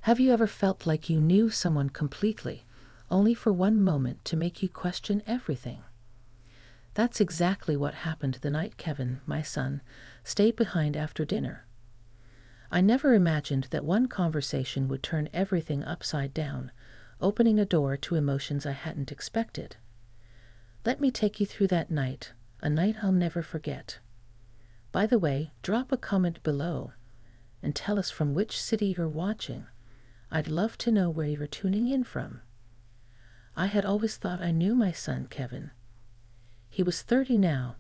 Have you ever felt like you knew someone completely, only for one moment to make you question everything? That's exactly what happened the night Kevin, my son, stayed behind after dinner. I never imagined that one conversation would turn everything upside down, opening a door to emotions I hadn't expected. Let me take you through that night, a night I'll never forget. By the way, drop a comment below and tell us from which city you're watching. I'd love to know where you're tuning in from. I had always thought I knew my son, Kevin. He was 30 now,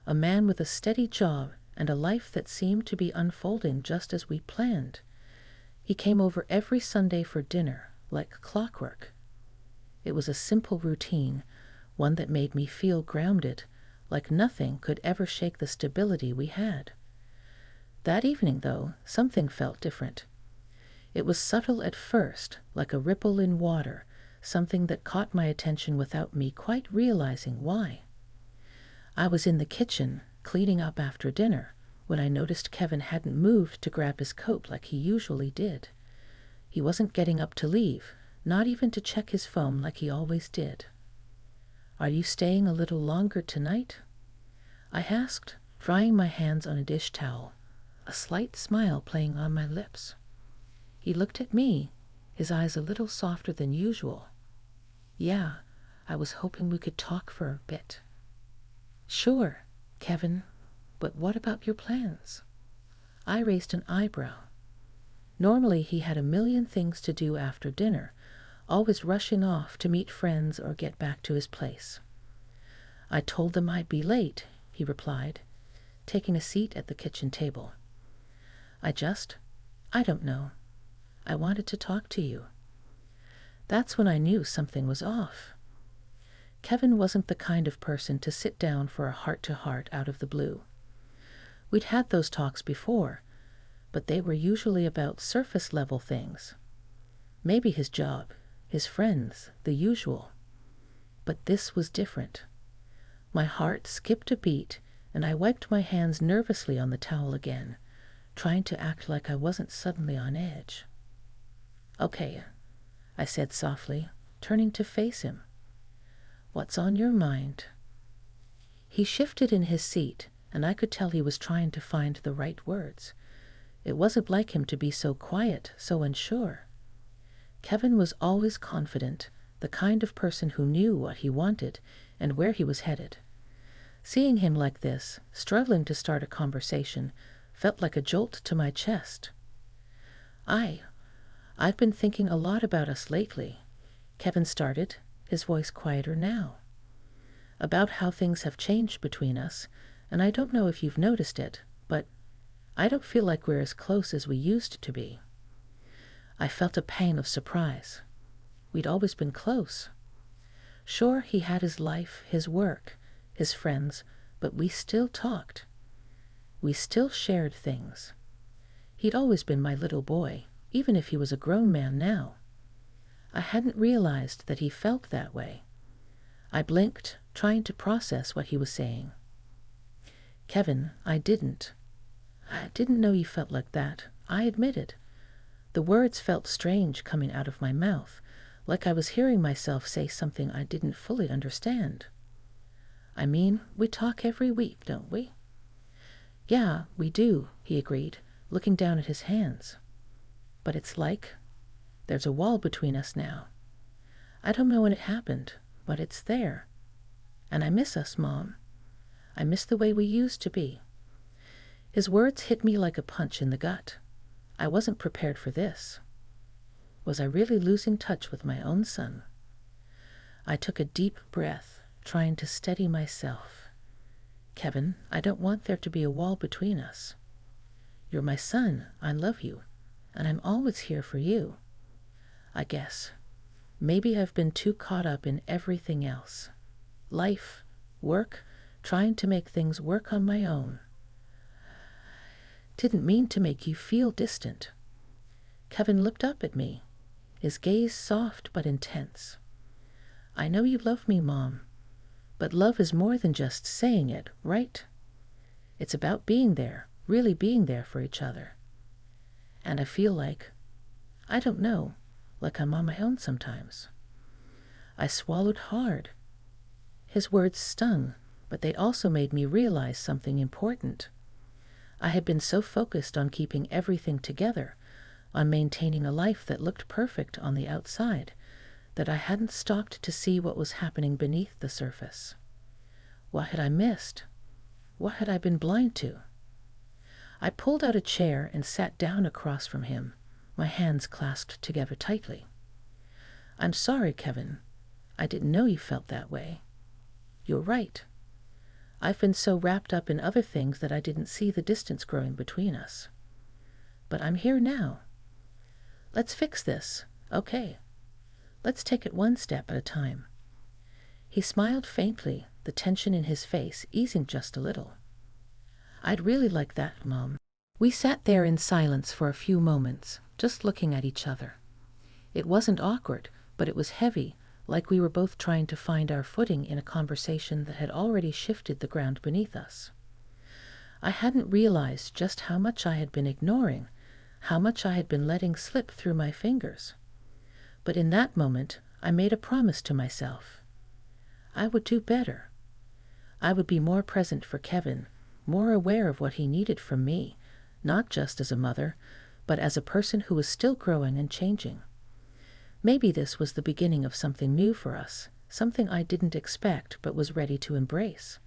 a man with a steady job and a life that seemed to be unfolding just as we planned. He came over every Sunday for dinner, like clockwork. It was a simple routine, one that made me feel grounded, like nothing could ever shake the stability we had. That evening, though, something felt different. It was subtle at first, like a ripple in water, something that caught my attention without me quite realizing why. I was in the kitchen, cleaning up after dinner, when I noticed Kevin hadn't moved to grab his coat like he usually did. He wasn't getting up to leave, not even to check his phone like he always did. "Are you staying a little longer tonight?" I asked, drying my hands on a dish towel, a slight smile playing on my lips. He looked at me, his eyes a little softer than usual. "Yeah, I was hoping we could talk for a bit." "Sure, Kevin, but what about your plans?" I raised an eyebrow. Normally he had a million things to do after dinner, always rushing off to meet friends or get back to his place. "I told them I'd be late," he replied, taking a seat at the kitchen table. I don't know. I wanted to talk to you." That's when I knew something was off. Kevin wasn't the kind of person to sit down for a heart-to-heart out of the blue. We'd had those talks before, but they were usually about surface-level things. Maybe his job, his friends, the usual. But this was different. My heart skipped a beat, and I wiped my hands nervously on the towel again, trying to act like I wasn't suddenly on edge. "Okay," I said softly, turning to face him. "What's on your mind?" He shifted in his seat, and I could tell he was trying to find the right words. It wasn't like him to be so quiet, so unsure. Kevin was always confident, the kind of person who knew what he wanted and where he was headed. Seeing him like this, struggling to start a conversation, felt like a jolt to my chest. I've been thinking a lot about us lately," Kevin started, his voice quieter now. "About how things have changed between us, and I don't know if you've noticed it, but I don't feel like we're as close as we used to be." I felt a pang of surprise. We'd always been close. Sure, he had his life, his work, his friends, but we still talked. We still shared things. He'd always been my little boy, even if he was a grown man now. I hadn't realized that he felt that way. I blinked, trying to process what he was saying. "Kevin, I didn't know you felt like that," I admitted. The words felt strange coming out of my mouth, like I was hearing myself say something I didn't fully understand. "I mean, we talk every week, don't we?" "Yeah, we do," he agreed, looking down at his hands. "But it's like there's a wall between us now. I don't know when it happened, but it's there. And I miss us, Mom. I miss the way we used to be." His words hit me like a punch in the gut. I wasn't prepared for this. Was I really losing touch with my own son? I took a deep breath, trying to steady myself. "Kevin, I don't want there to be a wall between us. You're my son, I love you, and I'm always here for you. I guess maybe I've been too caught up in everything else. Life, work, trying to make things work on my own. Didn't mean to make you feel distant." Kevin looked up at me, his gaze soft but intense. "I know you love me, Mom, but love is more than just saying it, right? It's about being there, really being there for each other. And I feel like I don't know, like I'm on my own sometimes. I swallowed hard. His words stung, but they also made me realize something important. I had been so focused on keeping everything together, on maintaining a life that looked perfect on the outside, that I hadn't stopped to see what was happening beneath the surface. What had I missed? What had I been blind to? I pulled out a chair and sat down across from him, my hands clasped together tightly. I'm sorry, Kevin. I didn't know you felt that way. You're right. I've been so wrapped up in other things that I didn't see the distance growing between us. But I'm here now. Let's fix this, okay? Let's take it one step at a time. He smiled faintly, the tension in his face easing just a little. I'd really like that, Mom. We sat there in silence for a few moments, just looking at each other. It wasn't awkward, but it was heavy, like we were both trying to find our footing in a conversation that had already shifted the ground beneath us. I hadn't realized just how much I had been ignoring, how much I had been letting slip through my fingers. But in that moment, I made a promise to myself. I would do better. I would be more present for Kevin, more aware of what he needed from me, not just as a mother, but as a person who was still growing and changing. Maybe this was the beginning of something new for us, something I didn't expect but was ready to embrace.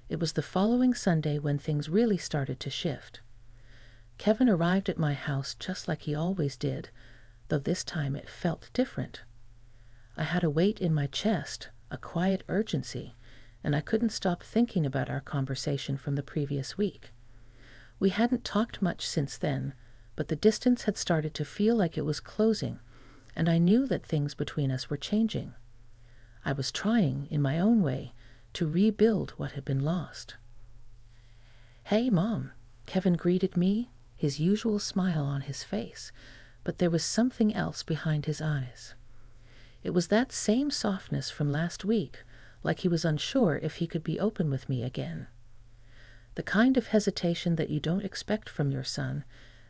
It was the following Sunday when things really started to shift. Kevin arrived at my house just like he always did, though this time it felt different. I had a weight in my chest, a quiet urgency, and I couldn't stop thinking about our conversation from the previous week. We hadn't talked much since then, but the distance had started to feel like it was closing, and I knew that things between us were changing. I was trying, in my own way, to rebuild what had been lost. Hey, Mom, Kevin greeted me, his usual smile on his face, but there was something else behind his eyes. It was that same softness from last week, like he was unsure if he could be open with me again. The kind of hesitation that you don't expect from your son,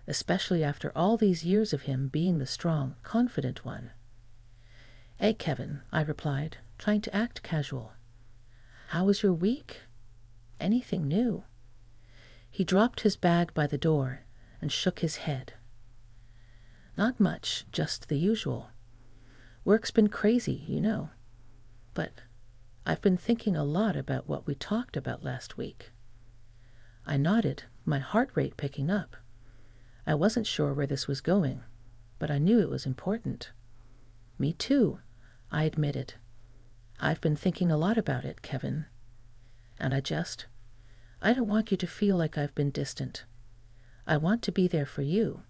especially after all these years of him being the strong, confident one. Hey, Kevin, I replied, trying to act casual. How was your week? Anything new? He dropped his bag by the door and shook his head. Not much, just the usual. Work's been crazy, you know. But I've been thinking a lot about what we talked about last week. I nodded, my heart rate picking up. I wasn't sure where this was going, but I knew it was important. Me too, I admitted. I've been thinking a lot about it, Kevin. And I don't want you to feel like I've been distant. I want to be there for you.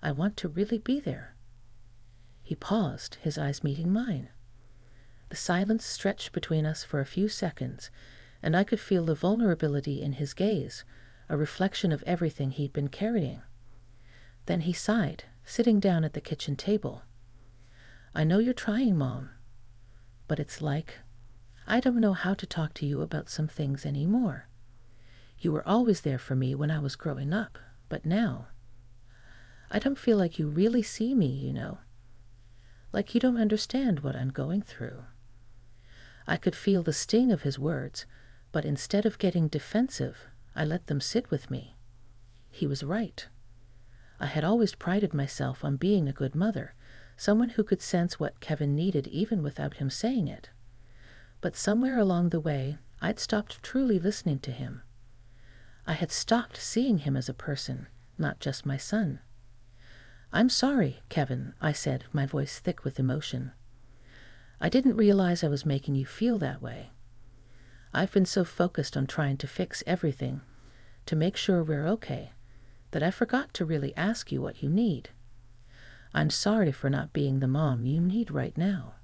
I want to really be there. He paused, his eyes meeting mine. The silence stretched between us for a few seconds, and I could feel the vulnerability in his gaze, a reflection of everything he'd been carrying. Then he sighed, sitting down at the kitchen table. I know you're trying, Mom, but it's like I don't know how to talk to you about some things anymore. You were always there for me when I was growing up, but now I don't feel like you really see me, you know. Like you don't understand what I'm going through. I could feel the sting of his words, but instead of getting defensive, I let them sit with me. He was right. I had always prided myself on being a good mother, someone who could sense what Kevin needed even without him saying it. But somewhere along the way, I'd stopped truly listening to him. I had stopped seeing him as a person, not just my son. I'm sorry, Kevin, I said, my voice thick with emotion. I didn't realize I was making you feel that way. I've been so focused on trying to fix everything, to make sure we're okay, that I forgot to really ask you what you need. I'm sorry for not being the mom you need right now.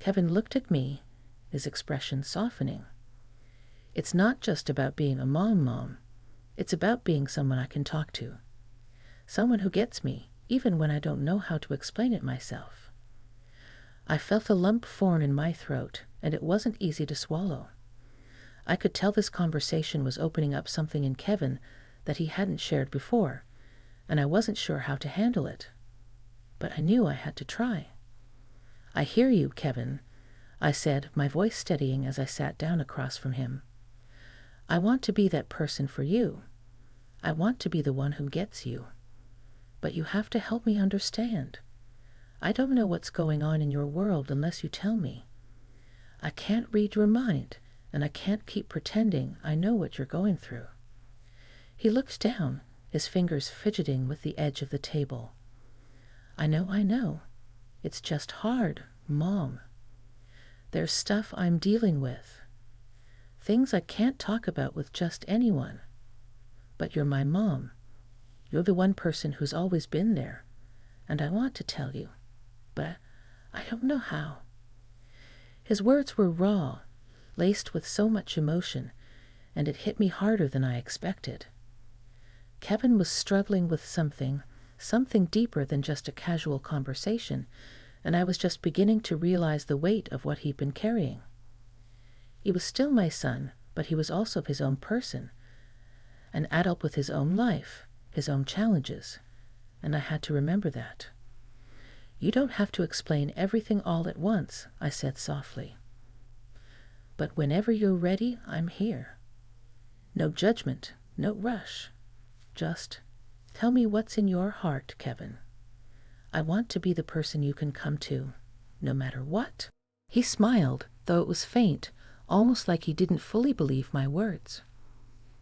Kevin looked at me, his expression softening. It's not just about being a mom. It's about being someone I can talk to. Someone who gets me, even when I don't know how to explain it myself. I felt a lump form in my throat, and it wasn't easy to swallow. I could tell this conversation was opening up something in Kevin that he hadn't shared before, and I wasn't sure how to handle it. but I knew I had to try. "I hear you, Kevin," I said, my voice steadying as I sat down across from him. "I want to be that person for you. I want to be the one who gets you. But you have to help me understand. I don't know what's going on in your world unless you tell me. I can't read your mind, and I can't keep pretending I know what you're going through." He looked down, his fingers fidgeting with the edge of the table. I know. It's just hard, Mom. There's stuff I'm dealing with. Things I can't talk about with just anyone. But you're my mom. You're the one person who's always been there, and I want to tell you, but I don't know how." His words were raw, laced with so much emotion, and it hit me harder than I expected. Kevin was struggling with something deeper than just a casual conversation, and I was just beginning to realize the weight of what he'd been carrying. He was still my son, but he was also his own person, an adult with his own life, his own challenges, and I had to remember that. "You don't have to explain everything all at once," I said softly. "But whenever you're ready, I'm here. No judgment, no rush. Just tell me what's in your heart, Kevin. I want to be the person you can come to, no matter what." He smiled, though it was faint, almost like he didn't fully believe my words.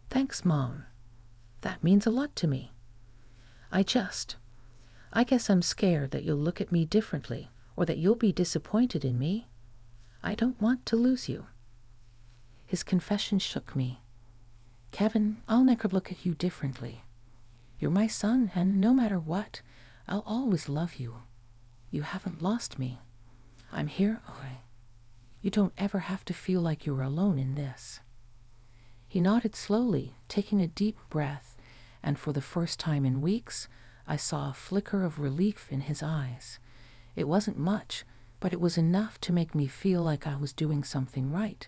"Thanks, Mom. That means a lot to me. I guess I'm scared that you'll look at me differently, or that you'll be disappointed in me. I don't want to lose you." His confession shook me. "Kevin, I'll never look at you differently. You're my son, and no matter what, I'll always love you. You haven't lost me. I'm here. You don't ever have to feel like you're alone in this." He nodded slowly, taking a deep breath, and for the first time in weeks, I saw a flicker of relief in his eyes. It wasn't much, but it was enough to make me feel like I was doing something right.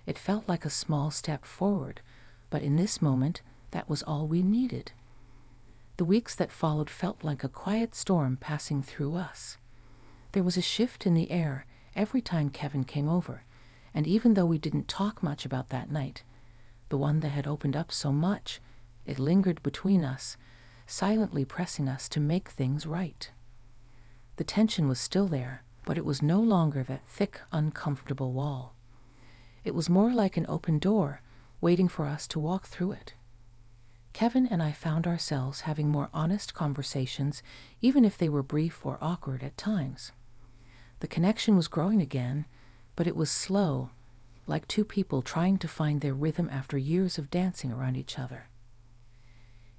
It felt like a small step forward, but in this moment, that was all we needed. The weeks that followed felt like a quiet storm passing through us. There was a shift in the air every time Kevin came over, and even though we didn't talk much about that night, the one that had opened up so much, it lingered between us, silently pressing us to make things right. The tension was still there, but it was no longer that thick, uncomfortable wall. It was more like an open door, waiting for us to walk through it. Kevin and I found ourselves having more honest conversations, even if they were brief or awkward at times. The connection was growing again, but it was slow, like two people trying to find their rhythm after years of dancing around each other.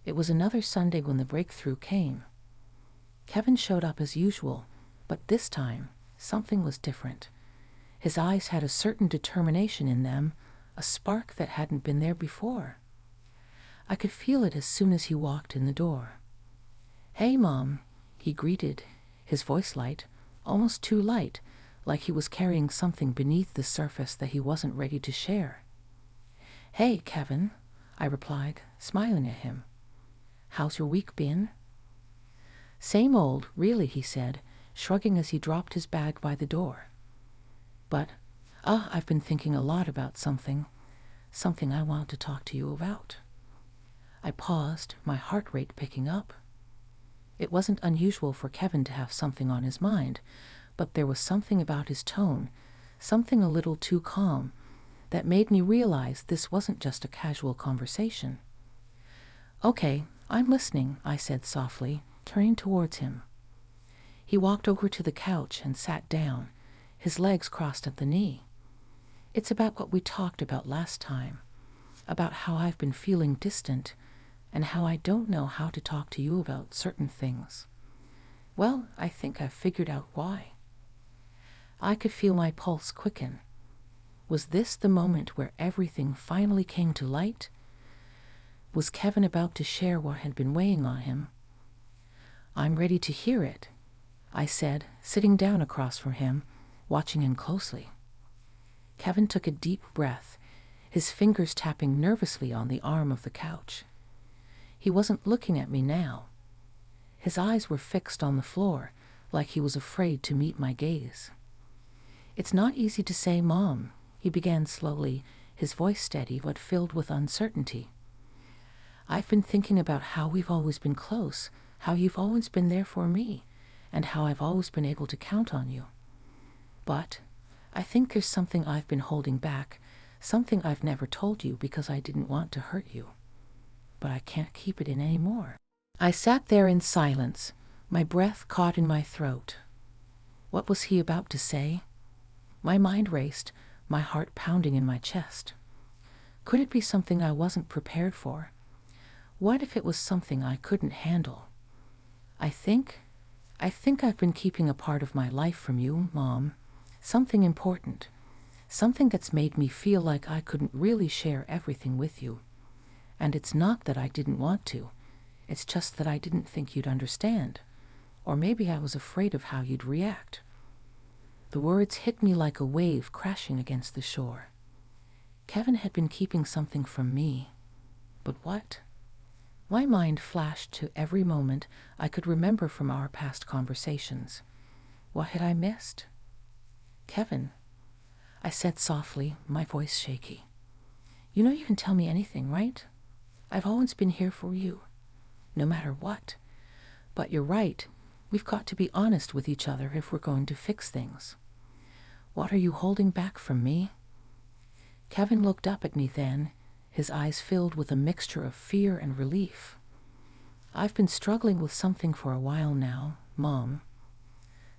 It was another Sunday when the breakthrough came. Kevin showed up as usual, but this time, something was different. His eyes had a certain determination in them, a spark that hadn't been there before. I could feel it as soon as he walked in the door. "Hey, Mom," he greeted, his voice light, almost too light, like he was carrying something beneath the surface that he wasn't ready to share. "Hey, Kevin," I replied, smiling at him. "How's your week been?" "Same old, really," he said, shrugging as he dropped his bag by the door. "But, I've been thinking a lot about something I want to talk to you about." I paused, my heart rate picking up. It wasn't unusual for Kevin to have something on his mind, but there was something about his tone, something a little too calm, that made me realize this wasn't just a casual conversation. "Okay, I'm listening," I said softly, turning towards him. He walked over to the couch and sat down, his legs crossed at the knee. "It's about what we talked about last time, about how I've been feeling distant, and how I don't know how to talk to you about certain things. Well, I think I've figured out why." I could feel my pulse quicken. Was this the moment where everything finally came to light? Was Kevin about to share what had been weighing on him? "I'm ready to hear it," I said, sitting down across from him, watching him closely. Kevin took a deep breath, his fingers tapping nervously on the arm of the couch. He wasn't looking at me now. His eyes were fixed on the floor, like he was afraid to meet my gaze. "It's not easy to say, Mom," he began slowly, his voice steady but filled with uncertainty. "I've been thinking about how we've always been close, how you've always been there for me, and how I've always been able to count on you. But I think there's something I've been holding back, something I've never told you because I didn't want to hurt you. But I can't keep it in anymore." I sat there in silence, my breath caught in my throat. What was he about to say? My mind raced, my heart pounding in my chest. Could it be something I wasn't prepared for? What if it was something I couldn't handle? I think I've been keeping a part of my life from you, Mom. Something important. Something that's made me feel like I couldn't really share everything with you. And it's not that I didn't want to. It's just that I didn't think you'd understand. Or maybe I was afraid of how you'd react. The words hit me like a wave crashing against the shore. Kevin had been keeping something from me. But what? My mind flashed to every moment I could remember from our past conversations. What had I missed? "Kevin," I said softly, my voice shaky. "You know you can tell me anything, right? I've always been here for you, no matter what. But you're right, we've got to be honest with each other if we're going to fix things. What are you holding back from me?" Kevin looked up at me then, his eyes filled with a mixture of fear and relief. "I've been struggling with something for a while now, Mom.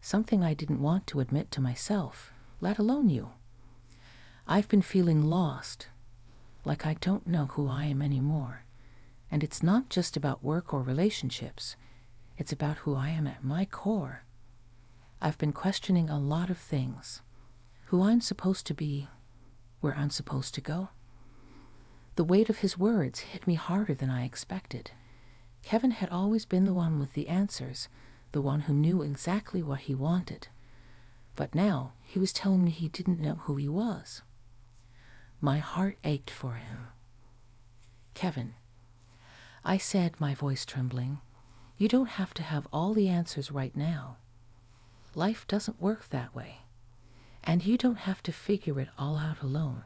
Something I didn't want to admit to myself, let alone you. I've been feeling lost, like I don't know who I am anymore. And it's not just about work or relationships. It's about who I am at my core. I've been questioning a lot of things. Who I'm supposed to be, where I'm supposed to go." The weight of his words hit me harder than I expected. Kevin had always been the one with the answers, the one who knew exactly what he wanted. But now he was telling me he didn't know who he was. My heart ached for him. "Kevin," I said, my voice trembling, "you don't have to have all the answers right now. Life doesn't work that way. And you don't have to figure it all out alone.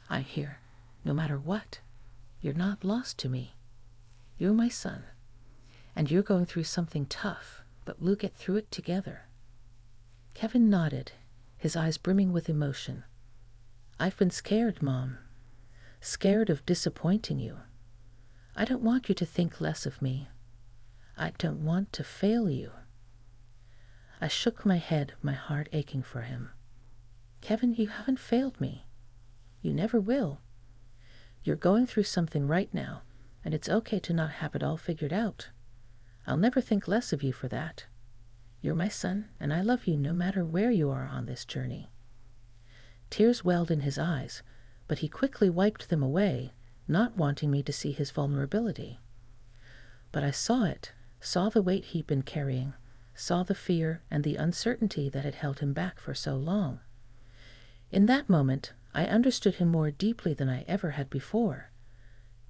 I'm here, no matter what. You're not lost to me. You're my son. And you're going through something tough, but we'll get through it together." Kevin nodded, his eyes brimming with emotion. "I've been scared, Mom. Scared of disappointing you. I don't want you to think less of me. I don't want to fail you." I shook my head, my heart aching for him. "Kevin, you haven't failed me. You never will. You're going through something right now, and it's okay to not have it all figured out. I'll never think less of you for that. You're my son, and I love you no matter where you are on this journey." Tears welled in his eyes, but he quickly wiped them away, not wanting me to see his vulnerability. But I saw it, saw the weight he'd been carrying, saw the fear and the uncertainty that had held him back for so long. In that moment, I understood him more deeply than I ever had before.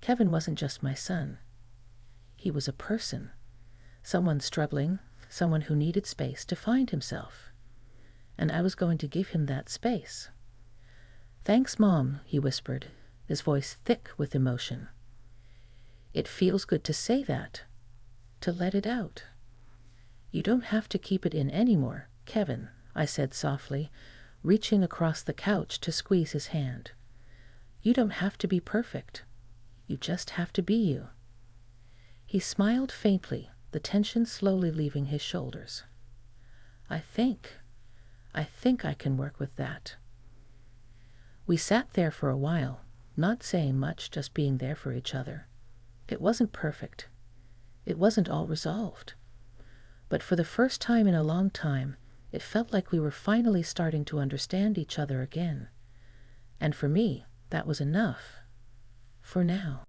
Kevin wasn't just my son. He was a person, someone struggling, someone who needed space to find himself. And I was going to give him that space. "Thanks, Mom," he whispered, his voice thick with emotion. "It feels good to say that, to let it out." "You don't have to keep it in anymore, Kevin," I said softly, reaching across the couch to squeeze his hand. "You don't have to be perfect. You just have to be you." He smiled faintly, the tension slowly leaving his shoulders. I think I can work with that." We sat there for a while, not saying much, just being there for each other. It wasn't perfect. It wasn't all resolved. But for the first time in a long time, it felt like we were finally starting to understand each other again. And for me, that was enough. For now.